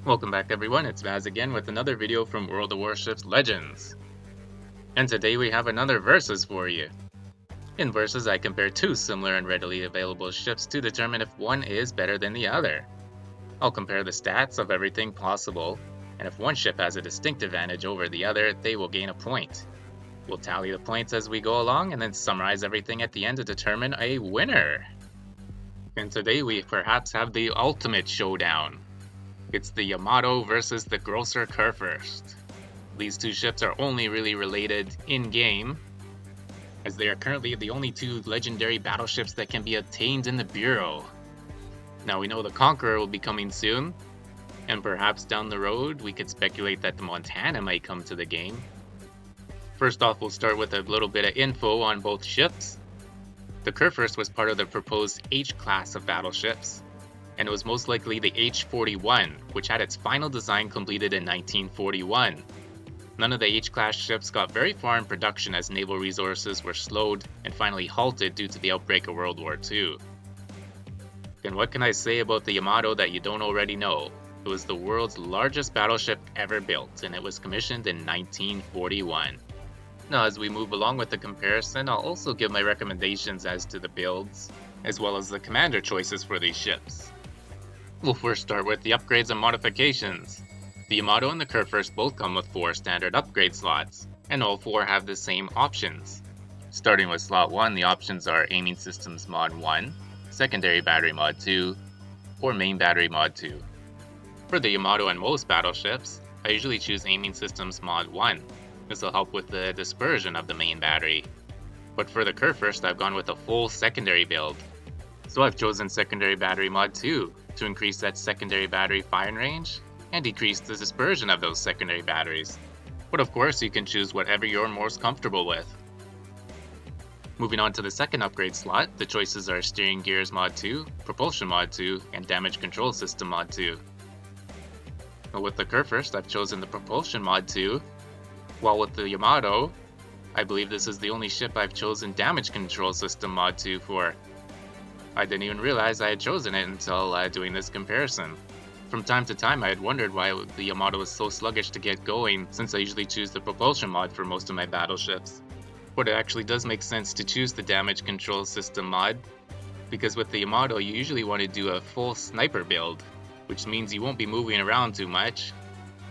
Welcome back everyone, it's Vaz again with another video from World of Warships Legends. And today we have another Versus for you. In Versus I compare two similar and readily available ships to determine if one is better than the other. I'll compare the stats of everything possible, and if one ship has a distinct advantage over the other, they will gain a point. We'll tally the points as we go along and then summarize everything at the end to determine a winner. And today we perhaps have the ultimate showdown. It's the Yamato versus the Grosser Kurfürst. These two ships are only really related in-game, as they are currently the only two legendary battleships that can be obtained in the Bureau. Now we know the Conqueror will be coming soon, and perhaps down the road we could speculate that the Montana might come to the game. First off, we'll start with a little bit of info on both ships. The Kurfürst was part of the proposed H class of battleships, and it was most likely the H-41, which had its final design completed in 1941. None of the H-class ships got very far in production as naval resources were slowed and finally halted due to the outbreak of World War II. Then what can I say about the Yamato that you don't already know? It was the world's largest battleship ever built, and it was commissioned in 1941. Now as we move along with the comparison, I'll also give my recommendations as to the builds, as well as the commander choices for these ships. We'll first start with the upgrades and modifications. The Yamato and the Kurfürst both come with 4 standard upgrade slots, and all 4 have the same options. Starting with slot 1, the options are Aiming Systems Mod 1, Secondary Battery Mod 2, or Main Battery Mod 2. For the Yamato and most battleships, I usually choose Aiming Systems Mod 1. This will help with the dispersion of the main battery. But for the Kurfürst, I've gone with a full secondary build. So I've chosen Secondary Battery Mod 2 to increase that secondary battery firing range and decrease the dispersion of those secondary batteries. But of course, you can choose whatever you're most comfortable with. Moving on to the second upgrade slot, the choices are Steering Gears Mod 2, Propulsion Mod 2, and Damage Control System Mod 2. But with the Kurfürst, I've chosen the Propulsion Mod 2, while with the Yamato, I believe this is the only ship I've chosen Damage Control System Mod 2 for. I didn't even realize I had chosen it until doing this comparison. From time to time I had wondered why the Yamato was so sluggish to get going, since I usually choose the propulsion mod for most of my battleships. But it actually does make sense to choose the damage control system mod, because with the Yamato you usually want to do a full sniper build, which means you won't be moving around too much,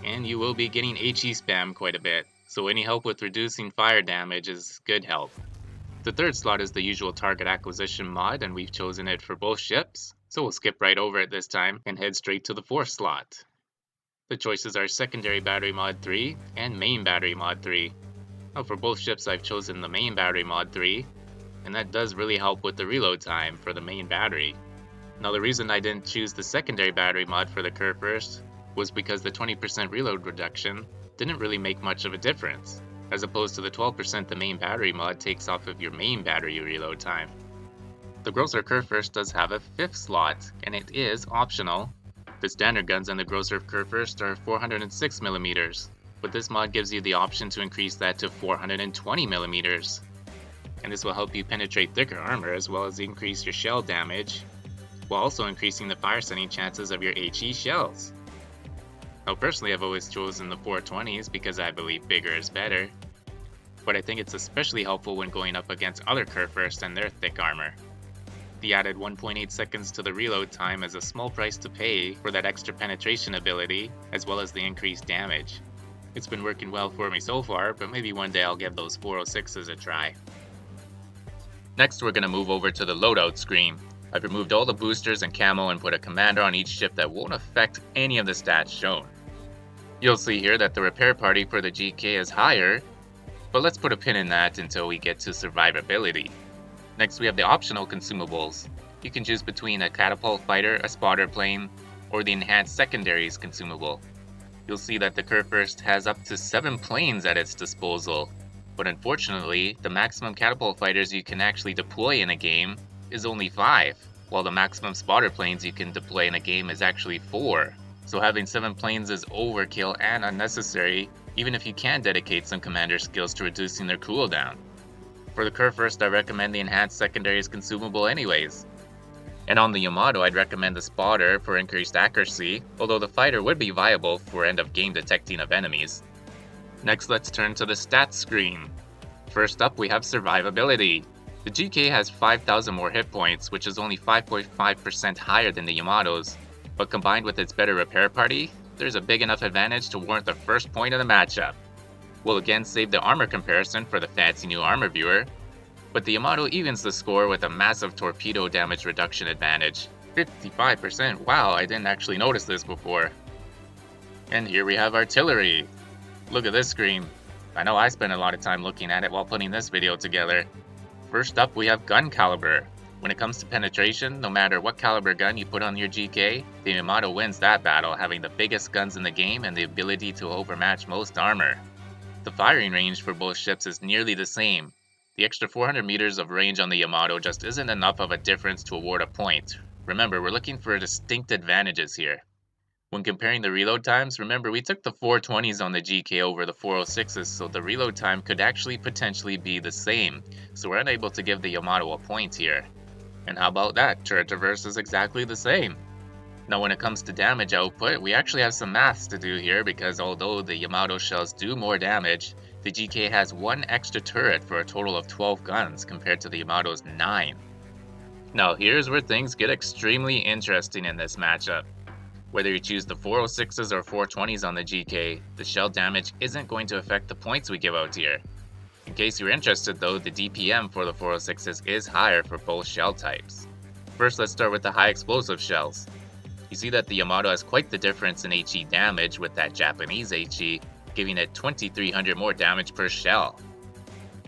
and you will be getting HE spam quite a bit, so any help with reducing fire damage is good help. The third slot is the usual target acquisition mod, and we've chosen it for both ships, so we'll skip right over it this time and head straight to the fourth slot. The choices are Secondary Battery Mod 3 and Main Battery Mod 3. Now for both ships I've chosen the Main Battery Mod 3, and that does really help with the reload time for the main battery. Now the reason I didn't choose the Secondary Battery Mod for the Kurfürst was because the 20% reload reduction didn't really make much of a difference, as opposed to the 12% the main battery mod takes off of your main battery reload time. The Grosser Kurfürst does have a 5th slot, and it is optional. The standard guns on the Grosser Kurfürst are 406mm, but this mod gives you the option to increase that to 420mm. And this will help you penetrate thicker armor as well as increase your shell damage, while also increasing the fire setting chances of your HE shells. Now personally I've always chosen the 420s because I believe bigger is better, but I think it's especially helpful when going up against other Kurfürsts and their thick armor. The added 1.8 seconds to the reload time is a small price to pay for that extra penetration ability, as well as the increased damage. It's been working well for me so far, but maybe one day I'll give those 406s a try. Next we're going to move over to the loadout screen. I've removed all the boosters and camo and put a commander on each ship that won't affect any of the stats shown. You'll see here that the repair party for the GK is higher, but let's put a pin in that until we get to survivability. Next we have the optional consumables. You can choose between a catapult fighter, a spotter plane, or the enhanced secondaries consumable. You'll see that the Kurfürst has up to 7 planes at its disposal, but unfortunately the maximum catapult fighters you can actually deploy in a game is only 5, while the maximum spotter planes you can deploy in a game is actually 4. So having 7 planes is overkill and unnecessary, even if you can dedicate some commander skills to reducing their cooldown. For the Kurfürst, I recommend the enhanced secondaries consumable anyways. And on the Yamato, I'd recommend the Spotter for increased accuracy, although the Fighter would be viable for end-of-game detecting of enemies. Next, let's turn to the stats screen. First up, we have survivability. The GK has 5,000 more hit points, which is only 5.5% higher than the Yamato's, but combined with its better repair party, there's a big enough advantage to warrant the first point of the matchup. We'll again save the armor comparison for the fancy new armor viewer, but the Yamato evens the score with a massive torpedo damage reduction advantage. 55%, wow, I didn't actually notice this before. And here we have artillery. Look at this screen. I know I spent a lot of time looking at it while putting this video together. First up, we have gun caliber. When it comes to penetration, no matter what caliber gun you put on your GK, the Yamato wins that battle, having the biggest guns in the game and the ability to overmatch most armor. The firing range for both ships is nearly the same. The extra 400 meters of range on the Yamato just isn't enough of a difference to award a point. Remember, we're looking for distinct advantages here. When comparing the reload times, remember we took the 420s on the GK over the 406s, so the reload time could actually potentially be the same, so we're unable to give the Yamato a point here. And how about that? Turret traverse is exactly the same. Now when it comes to damage output, we actually have some maths to do here because although the Yamato shells do more damage, the GK has one extra turret for a total of 12 guns compared to the Yamato's 9. Now here's where things get extremely interesting in this matchup. Whether you choose the 406s or 420s on the GK, the shell damage isn't going to affect the points we give out here. In case you're interested though, the DPM for the 406s is higher for both shell types. First, let's start with the high explosive shells. You see that the Yamato has quite the difference in HE damage with that Japanese HE, giving it 2300 more damage per shell.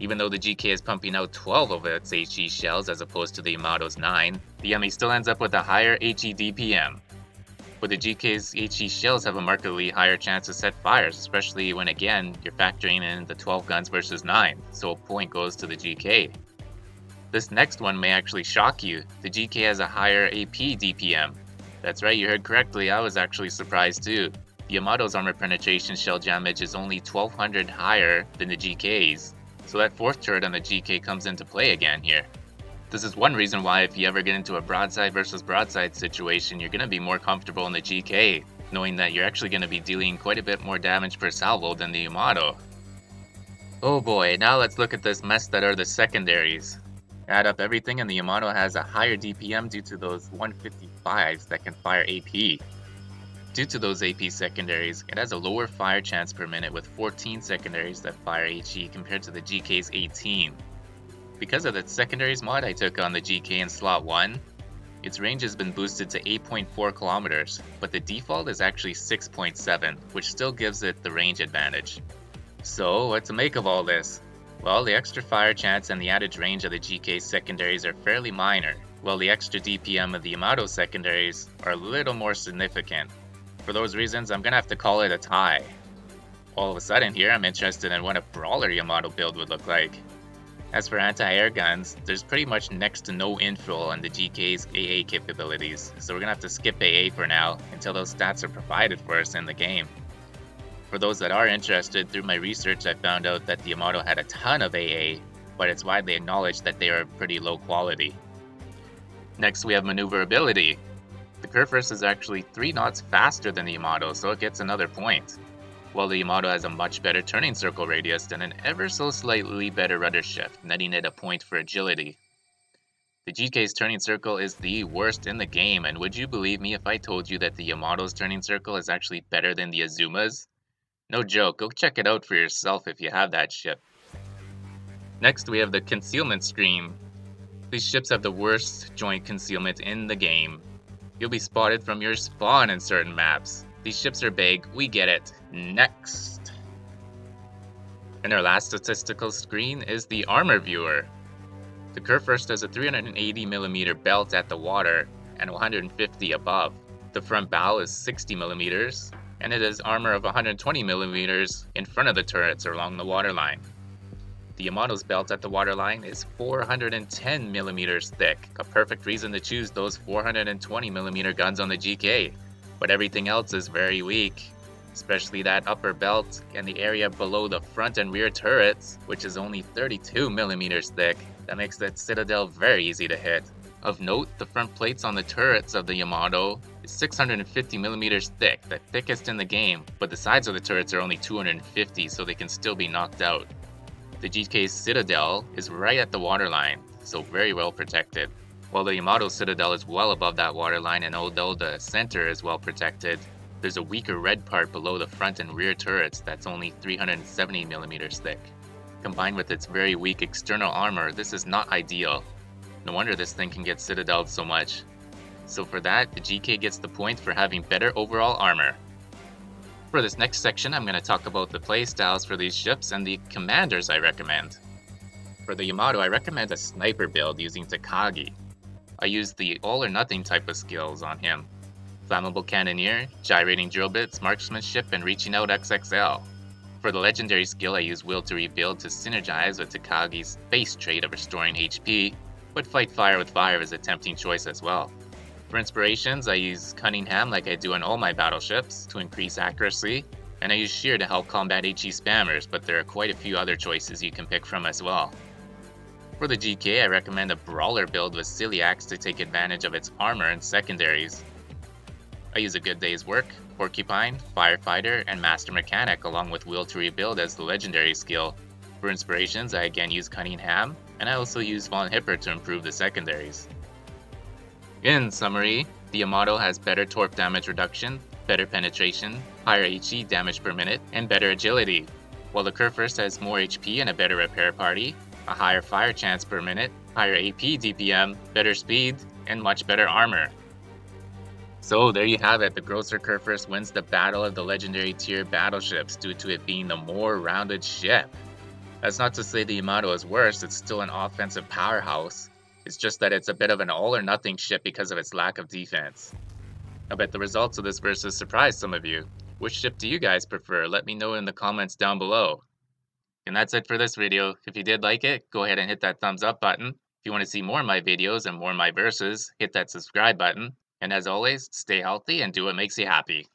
Even though the GK is pumping out 12 of its HE shells as opposed to the Yamato's 9, the Yami still ends up with a higher HE DPM. But the GK's HE shells have a markedly higher chance to set fires, especially when again, you're factoring in the 12 guns versus 9, so a point goes to the GK. This next one may actually shock you. The GK has a higher AP DPM. That's right, you heard correctly, I was actually surprised too. The Yamato's armor penetration shell damage is only 1200 higher than the GK's, so that fourth turret on the GK comes into play again here. This is one reason why if you ever get into a broadside versus broadside situation, you're going to be more comfortable in the GK, knowing that you're actually going to be dealing quite a bit more damage per salvo than the Yamato. Oh boy, now let's look at this mess that are the secondaries. Add up everything and the Yamato has a higher DPM due to those 155s that can fire AP. Due to those AP secondaries, it has a lower fire chance per minute with 14 secondaries that fire HE compared to the GK's 18. Because of the secondaries mod I took on the GK in slot 1, its range has been boosted to 8.4 kilometers, but the default is actually 6.7, which still gives it the range advantage. So, what to make of all this? Well, the extra fire chance and the added range of the GK secondaries are fairly minor, while the extra DPM of the Yamato secondaries are a little more significant. For those reasons, I'm gonna have to call it a tie. All of a sudden here, I'm interested in what a brawler Yamato build would look like. As for anti-air guns, there's pretty much next to no info on the GK's AA capabilities, so we're gonna have to skip AA for now until those stats are provided for us in the game. For those that are interested, through my research I found out that the Yamato had a ton of AA, but it's widely acknowledged that they are pretty low quality. Next we have maneuverability. The Kurfürst is actually 3 knots faster than the Yamato, so it gets another point. While the Yamato has a much better turning circle radius and an ever so slightly better rudder shift, netting it a point for agility. The GK's turning circle is the worst in the game, and would you believe me if I told you that the Yamato's turning circle is actually better than the Azuma's? No joke, go check it out for yourself if you have that ship. Next we have the concealment screen. These ships have the worst joint concealment in the game. You'll be spotted from your spawn in certain maps. These ships are big, we get it. Next. And our last statistical screen is the armor viewer. The Kurfürst has a 380mm belt at the water and 150 above. The front bow is 60mm, and it has armor of 120mm in front of the turrets or along the waterline. The Yamato's belt at the waterline is 410mm thick, a perfect reason to choose those 420mm guns on the GK. But everything else is very weak, especially that upper belt and the area below the front and rear turrets, which is only 32mm thick. That makes that Citadel very easy to hit. Of note, the front plates on the turrets of the Yamato is 650 millimeters thick, the thickest in the game, but the sides of the turrets are only 250, so they can still be knocked out. The GK's Citadel is right at the waterline, so very well protected. While the Yamato Citadel is well above that waterline, and although the center is well protected, there's a weaker red part below the front and rear turrets that's only 370 millimeters thick. Combined with its very weak external armor, this is not ideal. No wonder this thing can get citadeled so much. So for that, the GK gets the point for having better overall armor. For this next section, I'm going to talk about the playstyles for these ships and the commanders I recommend. For the Yamato, I recommend a sniper build using Takagi. I use the all or nothing type of skills on him. Flammable Cannoneer, Gyrating Drill Bits, Marksmanship, and Reaching Out XXL. For the legendary skill, I use Will to Rebuild to synergize with Takagi's base trait of restoring HP, but Fight Fire with Fire is a tempting choice as well. For inspirations, I use Cunningham like I do on all my battleships to increase accuracy, and I use Sheer to help combat HE spammers, but there are quite a few other choices you can pick from as well. For the GK, I recommend a Brawler build with Ciliax to take advantage of its armor and secondaries. I use A Good Day's Work, Porcupine, Firefighter, and Master Mechanic along with Will to Rebuild as the legendary skill. For inspirations, I again use Cunningham, and I also use Von Hipper to improve the secondaries. In summary, the Yamato has better torp damage reduction, better penetration, higher HE damage per minute, and better agility, while the Kurfürst has more HP and a better repair party, a higher fire chance per minute, higher AP DPM, better speed, and much better armor. So there you have it, the Grosser Kurfürst wins the battle of the legendary tier battleships due to it being the more rounded ship. That's not to say the Yamato is worse, it's still an offensive powerhouse. It's just that it's a bit of an all or nothing ship because of its lack of defense. I bet the results of this versus surprised some of you. Which ship do you guys prefer? Let me know in the comments down below. And that's it for this video. If you did like it, go ahead and hit that thumbs up button. If you want to see more of my videos and more of my verses, hit that subscribe button. And as always, stay healthy and do what makes you happy.